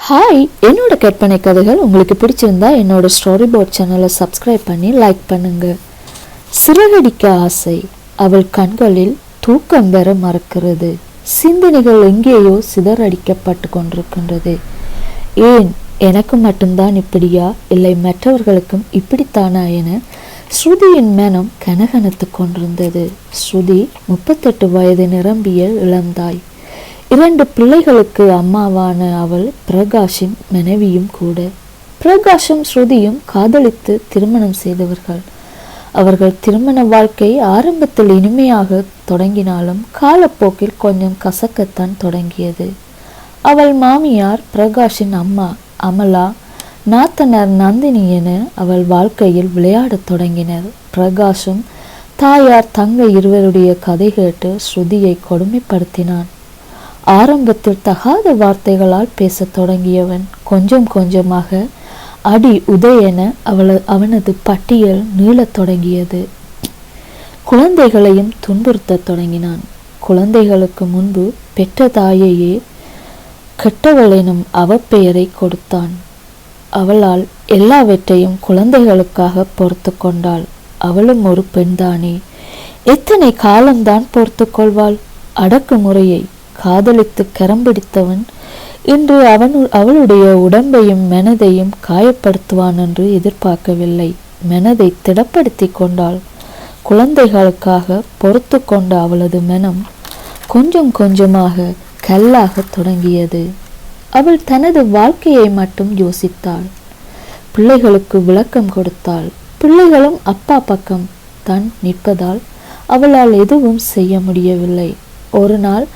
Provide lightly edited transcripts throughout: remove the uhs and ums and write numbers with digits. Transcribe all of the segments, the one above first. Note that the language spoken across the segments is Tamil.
ஹாய், என்னோட கற்பனை கதைகள் உங்களுக்கு பிடிச்சிருந்தா என்னோட ஸ்டோரி போர்ட் சேனலை சப்ஸ்கிரைப் பண்ணி லைக் பண்ணுங்க. சிறகடிக்க ஆசை. அவள் கண்களில் தூக்கம் பெற மறக்கிறது. சிந்தனைகள் எங்கேயோ சிதறடிக்கப்பட்டு கொண்டிருக்கின்றது. ஏன் எனக்கு மட்டும்தான் இப்படியா, இல்லை மற்றவர்களுக்கும் இப்படித்தானா என ஸ்ருதியின் மனம் கனகனத்து கொண்டிருந்தது. ஸ்ருதி 38 வயது நிரம்பிய இளந்தாய். 2 பிள்ளைகளுக்கு அம்மாவான அவள் பிரகாஷின் மனைவியும் கூட. பிரகாஷும் ஸ்ருதியும் காதலித்து திருமணம் செய்தவர்கள். அவர்கள் திருமண வாழ்க்கை ஆரம்பத்தில் இனிமையாக தொடங்கினாலும் காலப்போக்கில் கொஞ்சம் கசக்கத்தான் தொடங்கியது. அவள் மாமியார் பிரகாஷின் அம்மா அமலா, நாத்தனார் நந்தினி என அவள் வாழ்க்கையில் விளையாடத் தொடங்கினர். பிரகாஷும் தாயார் தங்கை இருவருடைய கதை கேட்டு ஸ்ருதியை கொடுமைப்படுத்தினான். ஆரம்பத்தில் தகாத வார்த்தைகளால் பேசத் தொடங்கியவன் கொஞ்சம் கொஞ்சமாக அடி உதையென அவனது பட்டியல் நீளத் தொடங்கியது. குழந்தைகளையும் துன்புறுத்த தொடங்கினான். குழந்தைகளுக்கு முன்பு பெற்ற தாயையே கெட்டவள் எனும் அவப்பெயரை கொடுத்தான். அவளால் எல்லாவற்றையும் குழந்தைகளுக்காக பொறுத்து கொண்டாள். அவளும் ஒரு பெண்தானே, எத்தனை காலம்தான் பொறுத்து கொள்வாள்? அடக்குமுறையை காதலித்து கரம்பிடித்தவன் இன்று அவளுடைய உடம்பையும் மனதையும் காயப்படுத்துவான் என்று எதிர்பார்க்கவில்லை. மனதை திடப்படுத்தி கொண்டாள். குழந்தைகளுக்காக பொறுத்து கொண்ட அவளது மனம் கொஞ்சம் கொஞ்சமாக கல்லாக தொடங்கியது. அவள் தனது வாழ்க்கையை மட்டும் யோசித்தாள். பிள்ளைகளுக்கு விளக்கம் கொடுத்தாள். பிள்ளைகளும் அப்பா பக்கம் தான் நிற்பதால் அவளால் எதுவும் செய்ய முடியவில்லை. ஒரு நாள்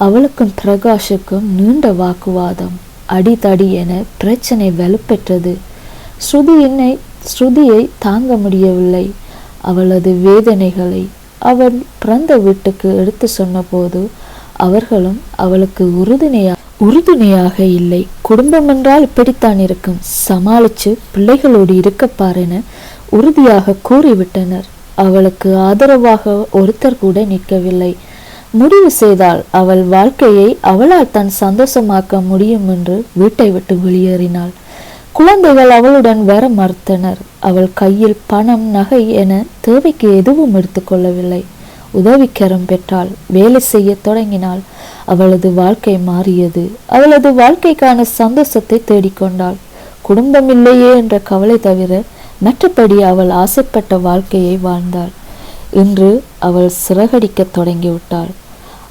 அவளுக்கும் பிரகாஷுக்கும் நீண்ட வாக்குவாதம், அடிதடி என பிரச்சனை வலுப்பெற்றது. ஸ்ருதியை தாங்க முடியவில்லை. அவளது வேதனைகளை அவள் பிறந்த வீட்டுக்கு எடுத்து சொன்னபோது அவர்களும் அவளுக்கு உறுதுணையாக இல்லை. குடும்பம் என்றால் இப்படித்தான் இருக்கும், சமாளிச்சு பிள்ளைகளோடு இருக்கப்பார் என உறுதியாக கூறிவிட்டனர். அவளுக்கு ஆதரவாக ஒருத்தர் கூட நிற்கவில்லை. முடிவு செய்தால் அவள் வாழ்க்கையை அவளால் தான் சந்தோஷமாக்க முடியும் என்று வீட்டை விட்டு வெளியேறினாள். குழந்தைகள் அவளுடன் வர மறுத்தனர். அவள் கையில் பணம், நகை என தேவைக்கு எதுவும் எடுத்துக்கொள்ளவில்லை. உதவிக்கரம் பெற்றாள். வேலை செய்ய தொடங்கினாள். அவளது வாழ்க்கை மாறியது. அவளது வாழ்க்கைக்கான சந்தோஷத்தை தேடிக்கொண்டாள். குடும்பம் இல்லையே என்ற கவலை தவிர மற்றபடி அவள் ஆசைப்பட்ட வாழ்க்கையை வாழ்ந்தாள். இன்று அவள் சிறகடிக்க தொடங்கிவிட்டாள்.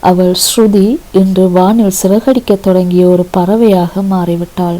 அவள் ஸ்ருதி இன்று வானில் சிறகடிக்க தொடங்கிய ஒரு பறவையாக மாறிவிட்டாள்.